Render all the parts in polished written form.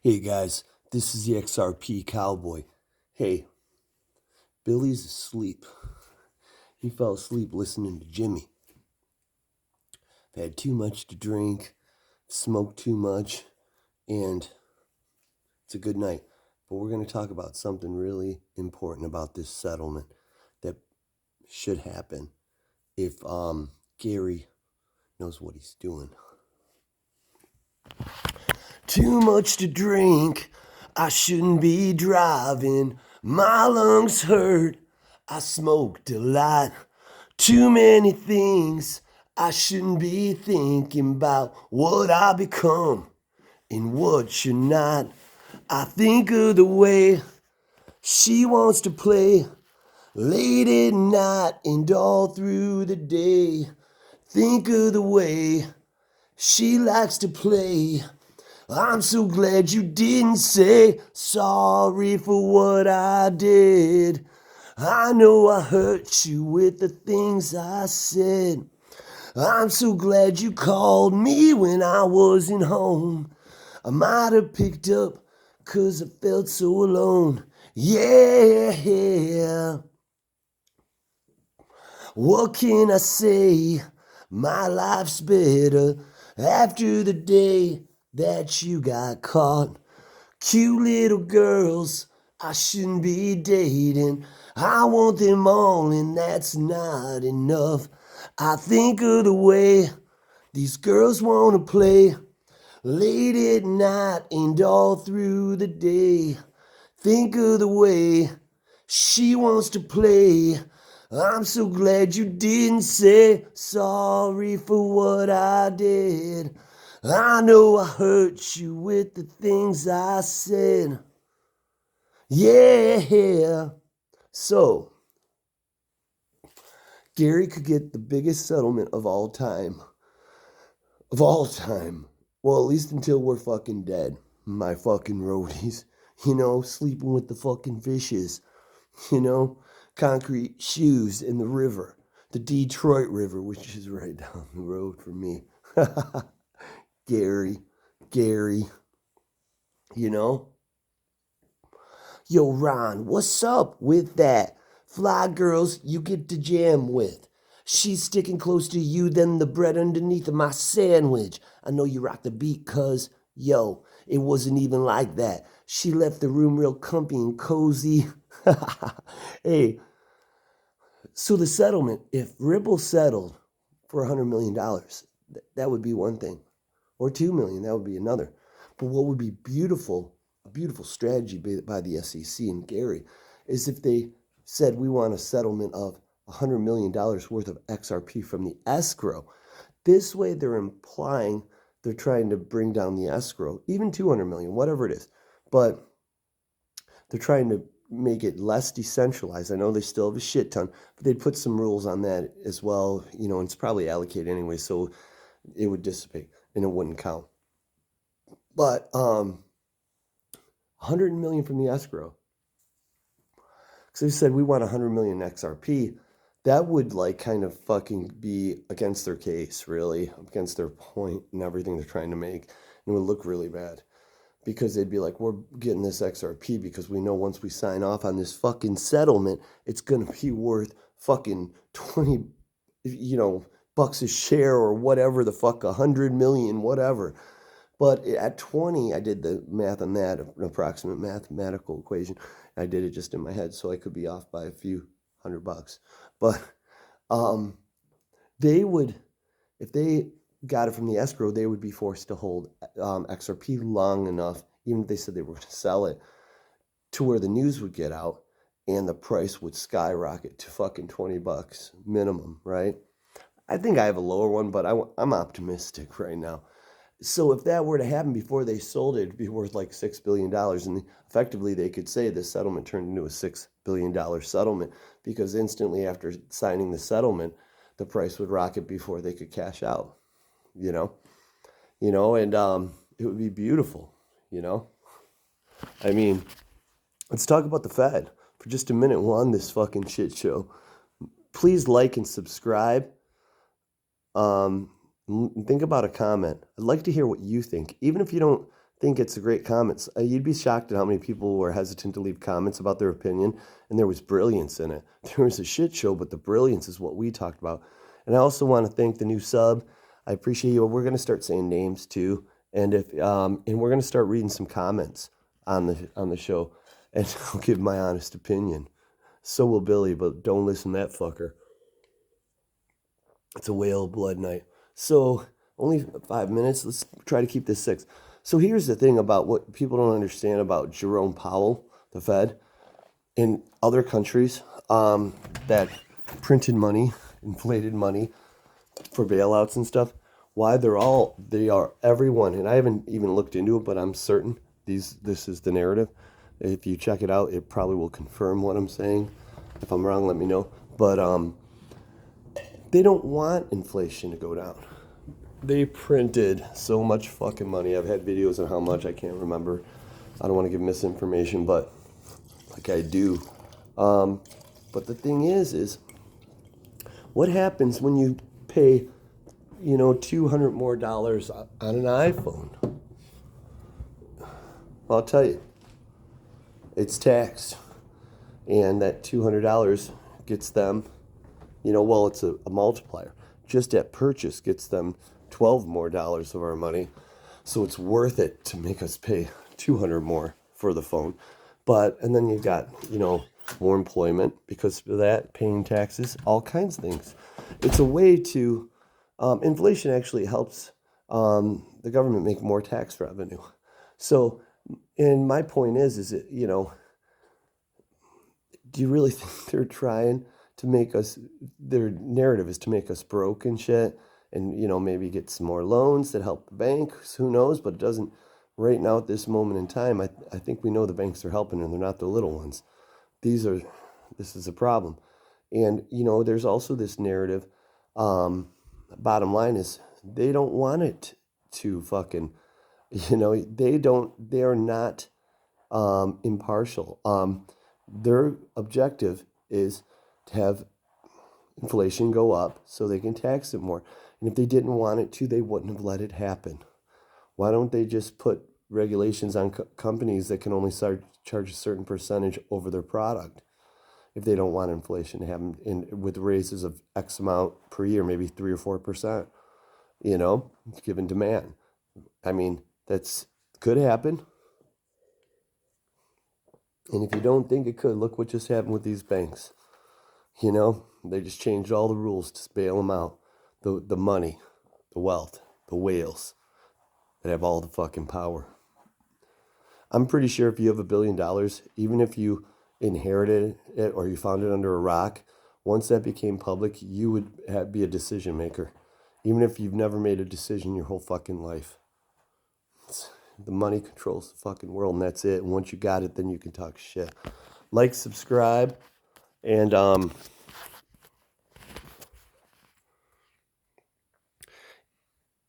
Hey guys, this is the XRP Cowboy. Hey, Billy's asleep. He fell asleep listening to Jimmy. I've had too much to drink, smoked too much, and it's a good night. But we're going to talk about something really important about this settlement that should happen if Gary knows what he's doing. Too much to drink, I shouldn't be driving. My lungs hurt, I smoked a lot. Too many things, I shouldn't be thinking about what I become and what you're not. I think of the way she wants to play late at night and all through the day. Think of the way she likes to play. I'm so glad you didn't say sorry for what I did. I know I hurt you with the things I said. I'm so glad you called me when I wasn't home. I might have picked up 'cause I felt so alone. Yeah. What can I say? My life's better after the day that you got caught. Cute little girls I shouldn't be dating. I want them all, and that's not enough. I think of the way these girls want to play late at night and all through the day. Think of the way she wants to play. I'm so glad you didn't say sorry for what I did. I know I hurt you with the things I said. Yeah. So, Gary could get the biggest settlement of all time. Of all time. Well, at least until we're fucking dead. My fucking roadies. Sleeping with the fucking fishes. Concrete shoes in the river. The Detroit River, which is right down the road from me. Gary. You know? Yo, Ron, what's up with that? Fly girls you get to jam with. She's sticking close to you than the bread underneath of my sandwich. I know you rock the beat, cuz, yo, it wasn't even like that. She left the room real comfy and cozy. Hey, so the settlement, if Ripple settled for $100 million, that would be one thing. Or $2 million, that would be another. But what would be beautiful, a beautiful strategy by the SEC and Gary, is if they said we want a settlement of $100 million worth of XRP from the escrow. This way they're implying they're trying to bring down the escrow, even 200 million, whatever it is. But they're trying to make it less decentralized. I know they still have a shit ton, but they'd put some rules on that as well, and it's probably allocated anyway, so it would dissipate and it wouldn't count. But 100 million from the escrow. So they said we want 100 million XRP. That would kind of fucking be against their case, really, against their point and everything they're trying to make. And it would look really bad because they'd be like, we're getting this XRP because we know once we sign off on this fucking settlement, it's going to be worth fucking 20, bucks a share or whatever the fuck, 100 million, whatever. But at 20, I did the math on that, an approximate mathematical equation. I did it just in my head, so I could be off by a few $100. But they would, if they got it from the escrow, they would be forced to hold XRP long enough, even if they said they were going to sell it, to where the news would get out and the price would skyrocket to fucking $20 minimum, right? I think I have a lower one, but I'm optimistic right now. So if that were to happen before they sold it, it'd be worth like $6 billion. And effectively, they could say this settlement turned into a $6 billion settlement because instantly after signing the settlement, the price would rocket before they could cash out, and it would be beautiful, I mean, let's talk about the Fed for just a minute. We're on this fucking shit show. Please like and subscribe. Think about a comment. I'd like to hear what you think. Even if you don't think it's a great comments. You'd be shocked at how many people were hesitant to leave comments about their opinion, and there was brilliance in it. There was a shit show, but the brilliance is what we talked about. And I also want to thank the new sub. I appreciate you. We're going to start saying names too, and we're going to start reading some comments on the show, and I'll give my honest opinion. So will Billy, but don't listen to that fucker. It's a whale of blood night. So only 5 minutes. Let's try to keep this 6. So here's the thing about what people don't understand about Jerome Powell, the Fed, in other countries that printed money, inflated money for bailouts and stuff. Why they are everyone, and I haven't even looked into it, but I'm certain this is the narrative. If you check it out, it probably will confirm what I'm saying. If I'm wrong, let me know. But they don't want inflation to go down. They printed so much fucking money. I've had videos on how much, I can't remember. I don't want to give misinformation, but like I do. But the thing is what happens when you pay, $200 more on an iPhone? I'll tell you, it's taxed, and that $200 gets them, it's a multiplier. Just at purchase gets them $12 more of our money. So it's worth it to make us pay $200 more for the phone. And then you've got, more employment because of that, paying taxes, all kinds of things. It's a way to, inflation actually helps the government make more tax revenue. So, and my point is it, do you really think they're trying to make us, their narrative is to make us broke and shit, and maybe get some more loans that help the banks? Who knows? But it doesn't. Right now at this moment in time, I think we know the banks are helping, and they're not the little ones. This is a problem. And there's also this narrative. Bottom line is they don't want it to fucking, they are not impartial. Their objective is to have inflation go up so they can tax it more. And if they didn't want it to, they wouldn't have let it happen. Why don't they just put regulations on companies that can only charge a certain percentage over their product if they don't want inflation to happen with raises of X amount per year, maybe 3 or 4%, given demand. I mean, that's could happen. And if you don't think it could, look what just happened with these banks. They just changed all the rules to bail them out. The money, the wealth, the whales that have all the fucking power. I'm pretty sure if you have $1 billion, even if you inherited it or you found it under a rock, once that became public, you would be a decision maker. Even if you've never made a decision your whole fucking life. The money controls the fucking world, and that's it. And once you got it, then you can talk shit. Like, subscribe, and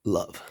love.